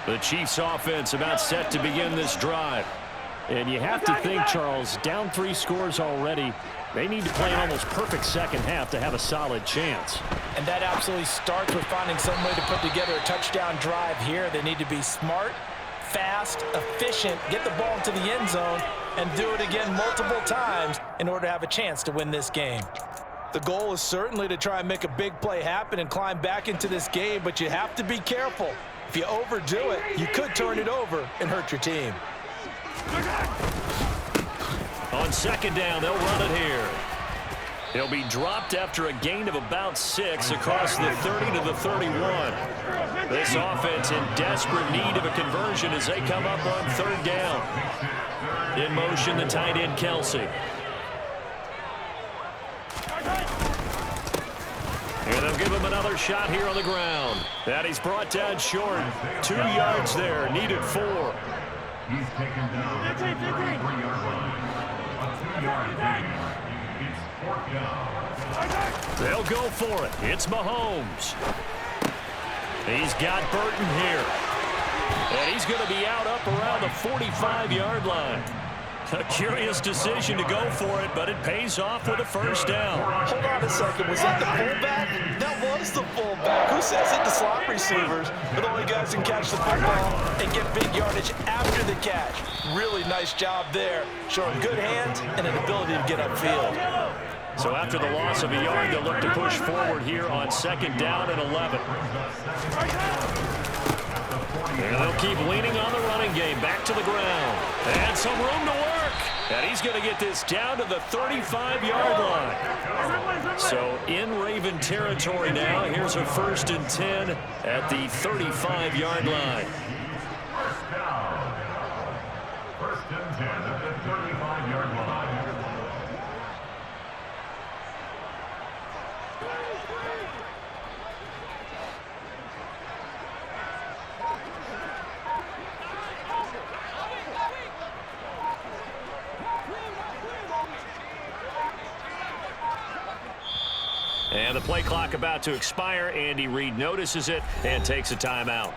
The Chiefs offense about set to begin this drive. And you have to think, Charles, down 3 scores already. They need to play an almost perfect second half to have a solid chance. And that absolutely starts with finding some way to put together a touchdown drive here. They need to be smart, fast, efficient, get the ball into the end zone, and do it again multiple times in order to have a chance to win this game. The goal is certainly to try and make a big play happen and climb back into this game, but you have to be careful. If you overdo it, you could turn it over and hurt your team. On second down, they'll run it here. He'll be dropped after a gain of about 6 across the 30 to the 31. This offense in desperate need of a conversion as they come up on third down. In motion, the tight end, Kelsey. And they'll give him another shot here on the ground. That he's brought down short. 2 yards there, needed 4. He's taken down at the 33-yard line. A 2-yard gain. It's 4th down. They'll go for it. It's Mahomes. He's got Burton here. And he's going to be out up around the 45-yard line. A curious decision to go for it, but it pays off with a first down. Hold on a second. Was that the fullback? That was the fullback. Who says it? The slot receivers are the only guys who can catch the football and get big yardage after the catch. Really nice job there, showing good hands and an ability to get upfield. So after the loss of a yard, they'll look to push forward here on second down and 11. And they'll keep leaning on the running game. Back to the ground. And some room to work. And he's going to get this down to the 35-yard line. So in Raven territory now. Here's a 1st and 10 at the 35-yard line. First down. 1st and 10 at the 35-yard line. And the play clock about to expire. Andy Reid notices it and takes a timeout.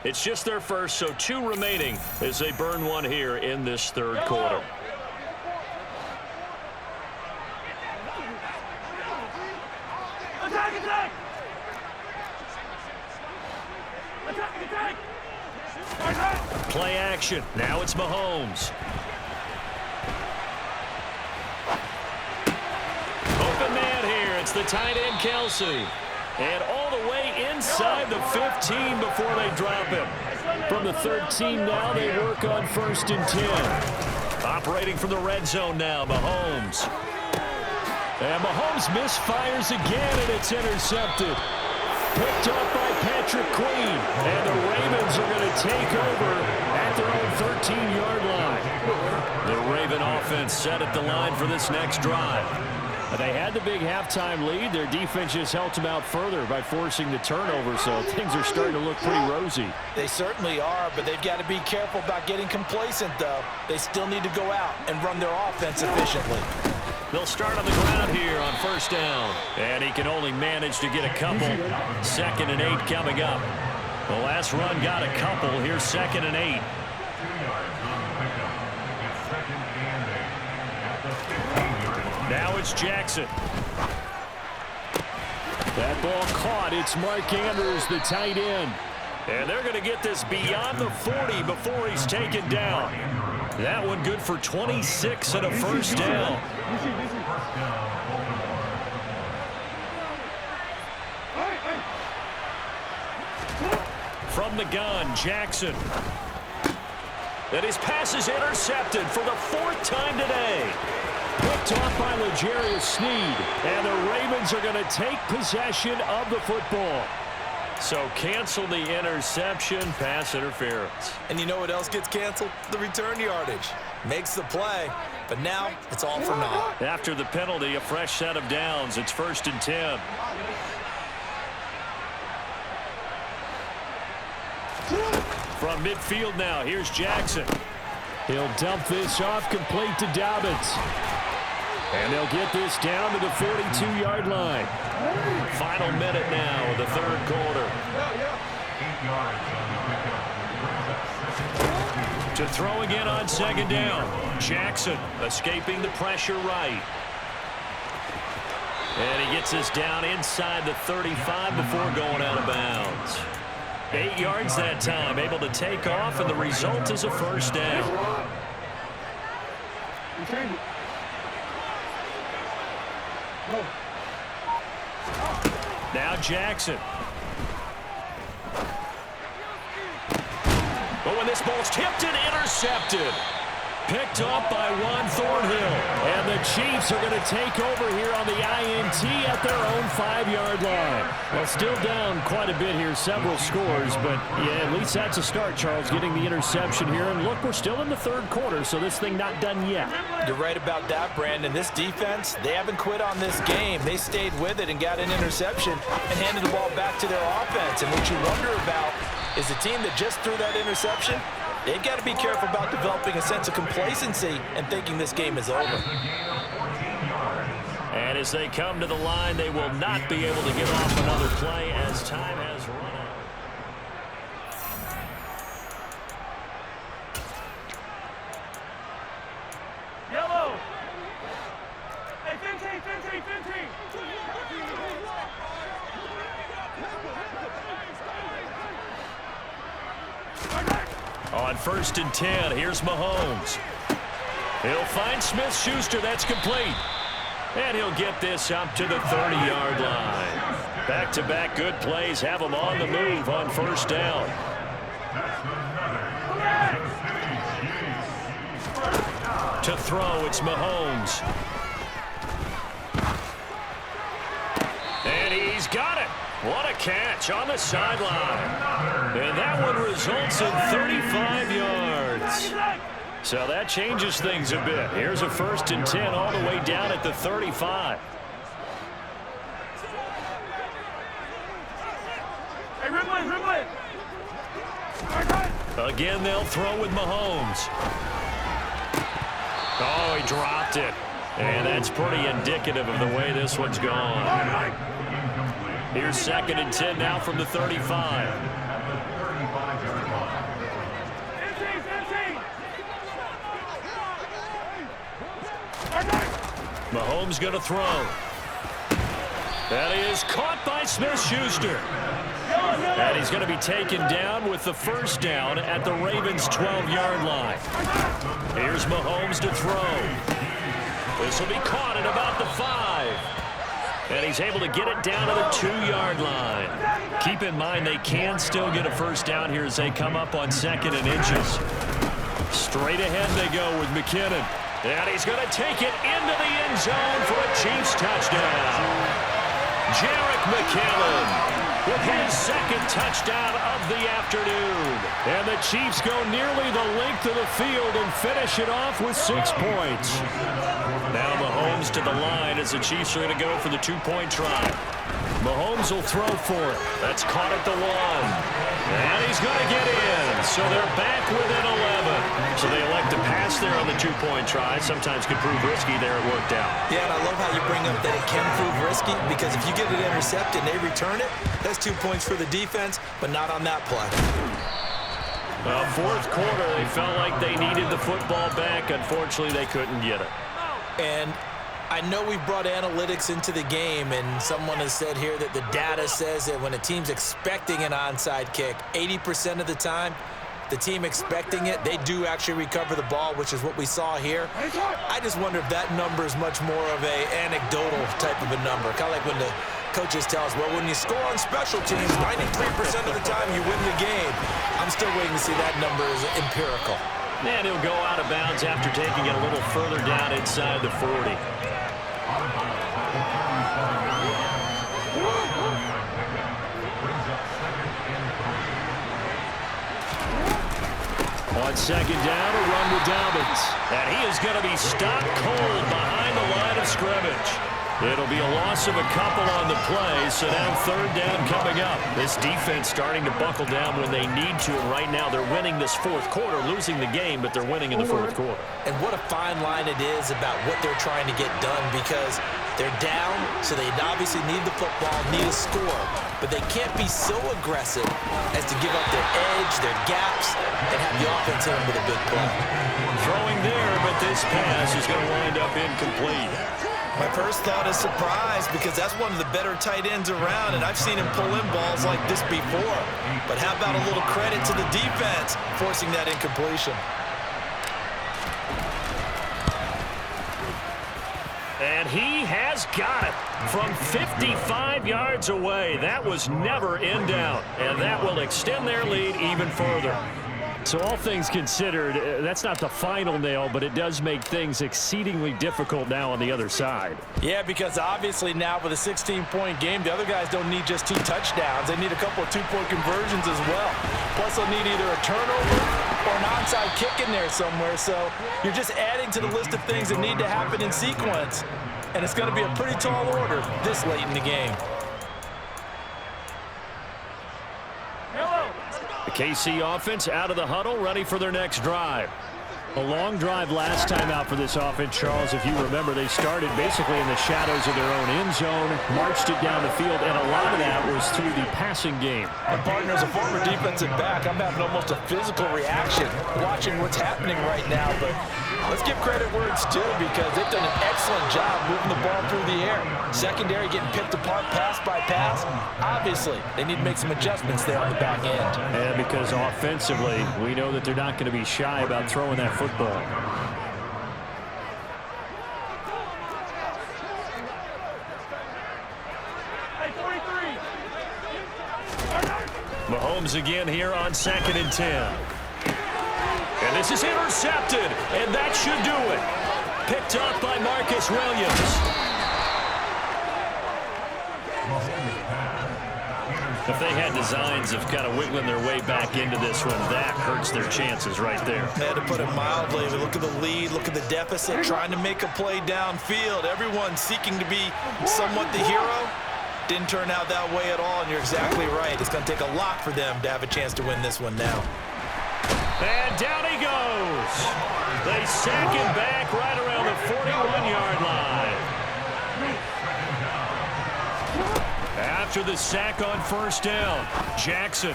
It's just their first, so 2 remaining as they burn one here in this 3rd quarter. Play action. Now it's Mahomes. Open man here. It's the tight end, Kelsey. And all the way inside the 15 before they drop him. From the 13 now, they work on 1st and 10. Operating from the red zone now, Mahomes. And Mahomes misfires again, and it's intercepted. Picked up by Patrick Queen. And the Ravens are going to take over at their own 13-yard line. The Raven offense set at the line for this next drive. They had the big halftime lead. Their defense just helped them out further by forcing the turnover, so things are starting to look pretty rosy. They certainly are, but they've got to be careful about getting complacent, though. They still need to go out and run their offense efficiently. They'll start on the ground here on 1st down. And he can only manage to get a couple. 2nd and 8 coming up. The last run got a couple. Here's 2nd and 8. 2 yards on the pickup. It's 2nd and 8 at the 15-yard line. Now it's Jackson. That ball caught. It's Mark Andrews, the tight end. And they're going to get this beyond the 40 before he's taken down. That one good for 26 and a first down. From the gun, Jackson. And his pass is intercepted for the 4th time today. Picked off by L'Jarius Sneed. And the Ravens are going to take possession of the football. So cancel the interception, pass interference. And you know what else gets canceled? The return yardage. Makes the play, but now it's all for naught. After the penalty, a fresh set of downs. It's 1st and 10. From midfield now, here's Jackson. He'll dump this off, complete to Dobbins. And they'll get this down to the 42-yard line. Final minute now of the 3rd quarter. 8 yards on the pickup. To throw again on second down. Jackson escaping the pressure right. And he gets us down inside the 35 before going out of bounds. 8 yards that time, able to take off, and the result is a first down. Now Jackson. But when this ball's tipped and intercepted. Picked up by Juan Thornhill. And the Chiefs are going to take over here on the INT at their own 5-yard line. Well, still down quite a bit here, several scores. But, yeah, at least that's a start, Charles, getting the interception here. And, look, we're still in the third quarter, so this thing not done yet. You're right about that, Brandon. This defense, they haven't quit on this game. They stayed with it and got an interception and handed the ball back to their offense. And what you wonder about is the team that just threw that interception, they've got to be careful about developing a sense of complacency and thinking this game is over. And as they come to the line, they will not be able to get off another play as time has run out. Yellow! Hey, Finty! On 1st and 10, here's Mahomes. He'll find Smith-Schuster. That's complete. And he'll get this up to the 30-yard line. Back-to-back good plays have him on the move on 1st down. To throw, it's Mahomes. And he's got it. What a catch on the sideline. And that one results in 35 yards. So that changes things a bit. Here's a 1st and 10 all the way down at the 35. Hey, Ridley! Again, they'll throw with Mahomes. Oh, he dropped it. And that's pretty indicative of the way this one's gone. Here's 2nd and 10 now from the 35. Mahomes going to throw. That is caught by Smith-Schuster. And he's going to be taken down with the 1st down at the Ravens' 12-yard line. Here's Mahomes to throw. This will be caught at about the 5. And he's able to get it down to the 2-yard line. Keep in mind they can still get a 1st down here as they come up on 2nd and inches. Straight ahead they go with McKinnon. And he's going to take it into the end zone for a Chiefs touchdown. Jerick McKinnon with his 2nd touchdown of the afternoon. And the Chiefs go nearly the length of the field and finish it off with 6 points. Now Mahomes to the line as the Chiefs are going to go for the 2-point try. Mahomes will throw for it. That's caught at the 1. And he's going to get in. So they're back within 11. So they elect to pass there on the 2-point try. Sometimes could prove risky. There it worked out. Yeah, and I love how you bring up that it can prove risky, because if you get it intercepted and they return it, that's 2 points for the defense, but not on that play. 4th quarter, they felt like they needed the football back. Unfortunately, they couldn't get it. And I know we brought analytics into the game, and someone has said here that the data says that when a team's expecting an onside kick, 80% of the time, the team expecting it, they do actually recover the ball, which is what we saw here. I just wonder if that number is much more of an anecdotal type of a number. Kind of like when the coaches tell us, well, when you score on special teams, 93% of the time you win the game. I'm still waiting to see that number is empirical. And he'll go out of bounds after taking it a little further down inside the 40. On 2nd down, a run with Dobbins. And he is going to be stopped cold behind the line of scrimmage. It'll be a loss of a couple on the play, so now third down coming up. This defense starting to buckle down when they need to, and right now they're winning this fourth quarter, losing the game, but they're winning in the fourth quarter. And what a fine line it is about what they're trying to get done, because they're down, so they obviously need the football, need a score, but they can't be so aggressive as to give up their edge, their gaps, and have the offense hit them with a big play. Throwing there, but this pass is going to wind up incomplete. My first thought is surprise, because that's one of the better tight ends around, and I've seen him pull in balls like this before. But how about a little credit to the defense forcing that incompletion? And he has got it from 55 yards away. That was never in doubt, and that will extend their lead even further. So all things considered, that's not the final nail, but it does make things exceedingly difficult now on the other side. Yeah, because obviously now with a 16-point game, the other guys don't need just 2 touchdowns. They need a couple of 2-point conversions as well. Plus they'll need either a turnover or an onside kick in there somewhere. So you're just adding to the list of things that need to happen in sequence. And it's going to be a pretty tall order this late in the game. The KC offense out of the huddle, ready for their next drive. A long drive last time out for this offense, Charles. If you remember, they started basically in the shadows of their own end zone, marched it down the field, and a lot of that was through the passing game. And partner, as a former defensive back, I'm having almost a physical reaction watching what's happening right now. But let's give credit where it's due, because they've done an excellent job moving the ball through the air. Secondary getting picked apart pass by pass. Obviously, they need to make some adjustments there on the back end. And because offensively, we know that they're not going to be shy about throwing that football. Mahomes again here on 2nd and 10. And this is intercepted, and that should do it. Picked up by Marcus Williams. If they had designs of kind of wiggling their way back into this one, that hurts their chances right there. They had to put it mildly. Look at the lead, look at the deficit, trying to make a play downfield. Everyone seeking to be somewhat the hero. Didn't turn out that way at all, and you're exactly right. It's going to take a lot for them to have a chance to win this one now. And down he goes. They sack him back right around the 41-yard line. After the sack on first down, Jackson.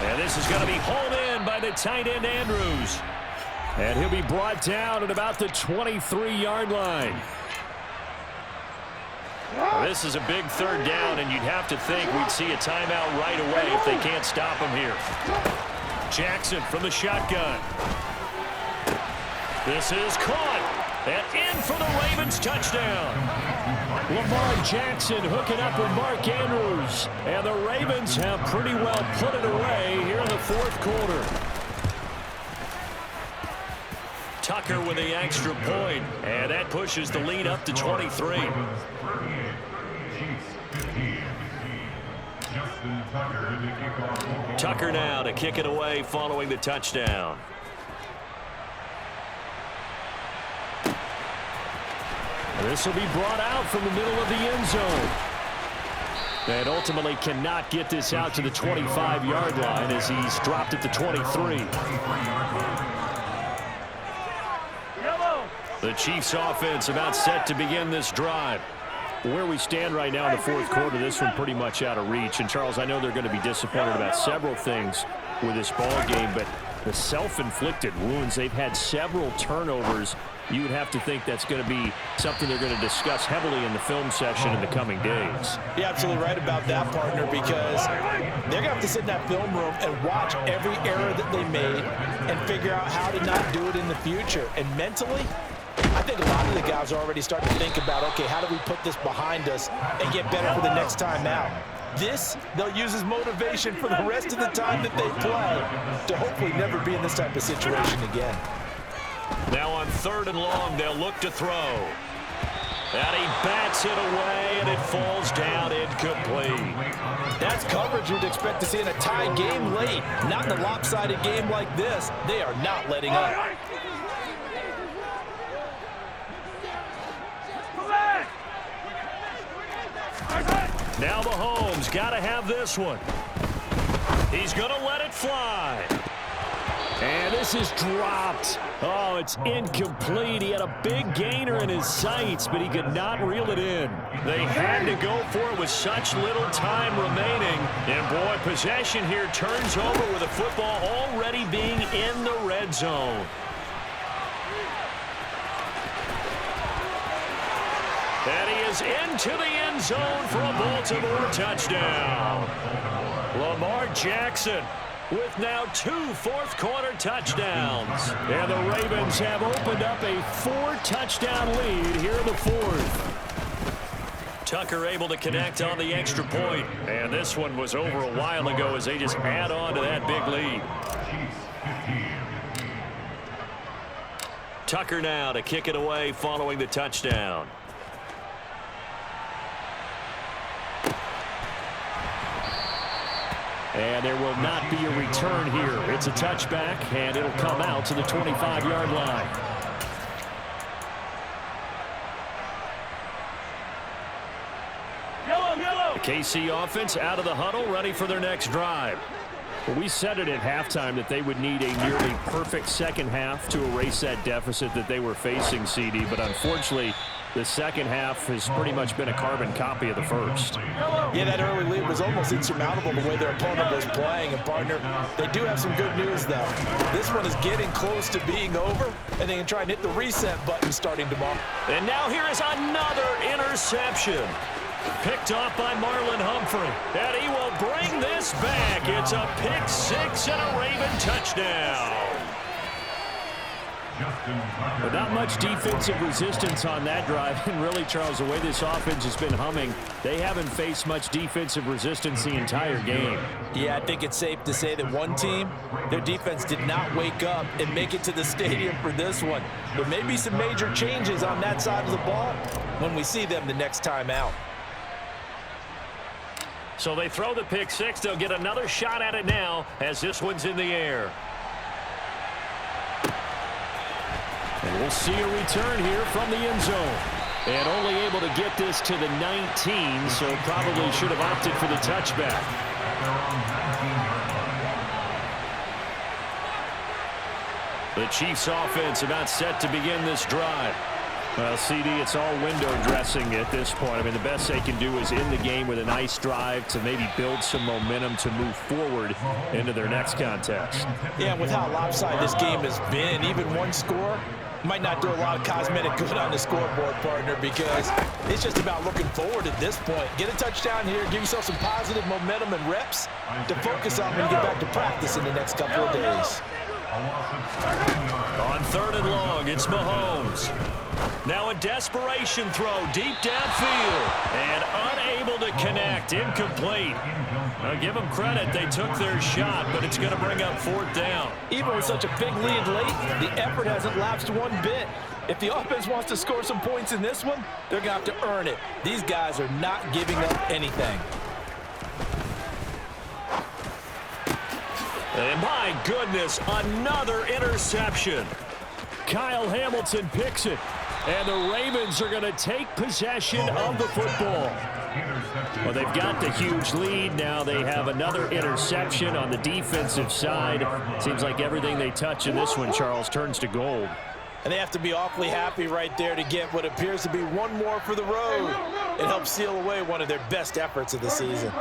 And this is going to be hauled in by the tight end, Andrews. And he'll be brought down at about the 23-yard line. This is a big third down, and you'd have to think we'd see a timeout right away if they can't stop him here. Jackson from the shotgun. This is caught. And in for the Ravens touchdown. Lamar Jackson hooking up with Mark Andrews. And the Ravens have pretty well put it away here in the fourth quarter. Tucker with the extra point. And that pushes the lead up to 23. Tucker now to kick it away following the touchdown. This will be brought out from the middle of the end zone. And ultimately cannot get this out to the 25-yard line as he's dropped at the 23. The Chiefs offense about set to begin this drive. Where we stand right now in the fourth quarter, this one pretty much out of reach. And, Charles, I know they're going to be disappointed about several things with this ball game, but the self-inflicted wounds, they've had several turnovers. You would have to think that's going to be something they're going to discuss heavily in the film session in the coming days. You're absolutely right about that, partner, because they're going to have to sit in that film room and watch every error that they made and figure out how to not do it in the future. And mentally, I think a lot of the guys are already starting to think about, okay, how do we put this behind us and get better for the next time out? This, they'll use as motivation for the rest of the time that they play to hopefully never be in this type of situation again. Now on 3rd and long, they'll look to throw. And he bats it away, and it falls down incomplete. That's coverage you'd expect to see in a tie game late. Not in a lopsided game like this. They are not letting up. Now Mahomes got to have this one. He's going to let it fly. And this is dropped. Oh, it's incomplete. He had a big gainer in his sights, but he could not reel it in. They had to go for it with such little time remaining. And, boy, possession here turns over with the football already being in the red zone. And he is into the end zone for a Baltimore touchdown. Lamar Jackson with now 2 fourth-quarter touchdowns. And the Ravens have opened up a 4-touchdown lead here in the fourth. Tucker able to connect on the extra point. And this one was over a while ago as they just add on to that big lead. Tucker now to kick it away following the touchdown. And there will not be a return here. It's a touchback, and it'll come out to the 25-yard line. The KC offense out of the huddle, ready for their next drive. Well, we said it at halftime that they would need a nearly perfect second half to erase that deficit that they were facing, CD. But unfortunately, the second half has pretty much been a carbon copy of the first. Yeah, that early lead was almost insurmountable the way their opponent was playing. And, partner, they do have some good news, though. This one is getting close to being over, and they can try and hit the reset button starting tomorrow. And now here is another interception. Picked off by Marlon Humphrey. And he will bring this back. It's a pick six and a Raven touchdown. But not much defensive resistance on that drive. And really, Charles, the way this offense has been humming, they haven't faced much defensive resistance the entire game. Yeah, I think it's safe to say that one team, their defense did not wake up and make it to the stadium for this one. There may be some major changes on that side of the ball when we see them the next time out. So they throw the pick six. They'll get another shot at it now as this one's in the air. And we'll see a return here from the end zone. And only able to get this to the 19, so probably should have opted for the touchback. The Chiefs offense about set to begin this drive. Well, CD, it's all window dressing at this point. I mean, the best they can do is end the game with a nice drive to maybe build some momentum to move forward into their next contest. Yeah, with how lopsided this game has been, even one score might not do a lot of cosmetic good on the scoreboard, partner, because it's just about looking forward at this point. Get a touchdown here, give yourself some positive momentum and reps to focus on when you get back to practice in the next couple of days. On 3rd and long, it's Mahomes. Now a desperation throw deep downfield and unable to connect. Incomplete. Now give them credit. They took their shot, but it's going to bring up 4th down. Even with such a big lead late, the effort hasn't lapsed one bit. If the offense wants to score some points in this one, they're going to have to earn it. These guys are not giving up anything. And my goodness, another interception. Kyle Hamilton picks it. And the Ravens are going to take possession of the football. Well, they've got the huge lead. Now they have another interception on the defensive side. Seems like everything they touch in this one, Charles, turns to gold. And they have to be awfully happy right there to get what appears to be one more for the road. It helps seal away one of their best efforts of the season.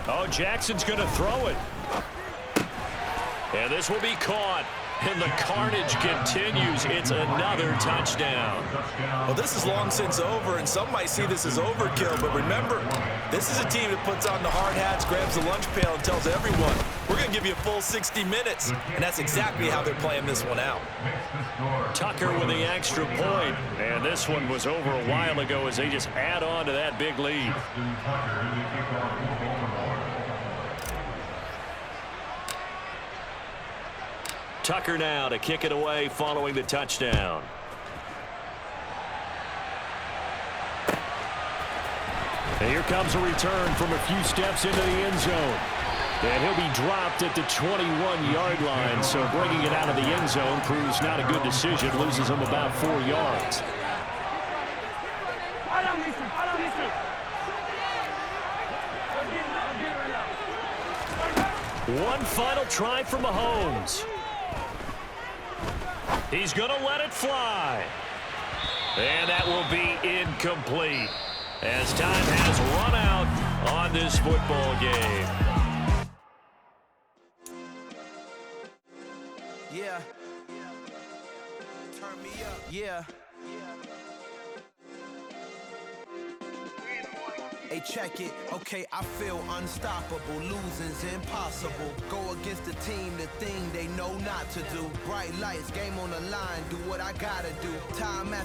Oh, Jackson's going to throw it. And this will be caught. And the carnage continues. It's another touchdown. Well, this is long since over, and some might see this as overkill. But remember, this is a team that puts on the hard hats, grabs the lunch pail, and tells everyone, we're going to give you a full 60 minutes. And that's exactly how they're playing this one out. Tucker with the extra point. And this one was over a while ago as they just add on to that big lead. Tucker now to kick it away following the touchdown. And here comes a return from a few steps into the end zone. And he'll be dropped at the 21-yard line. So bringing it out of the end zone proves not a good decision. Loses him about 4 yards. One final try for Mahomes. He's going to let it fly. And that will be incomplete as time has run out on this football game. Yeah. Turn me up. Yeah. Hey, check it. Okay, I feel unstoppable. Losing's impossible. Go against the team, the thing they know not to do. Bright lights, game on the line. Do what I gotta do. Time after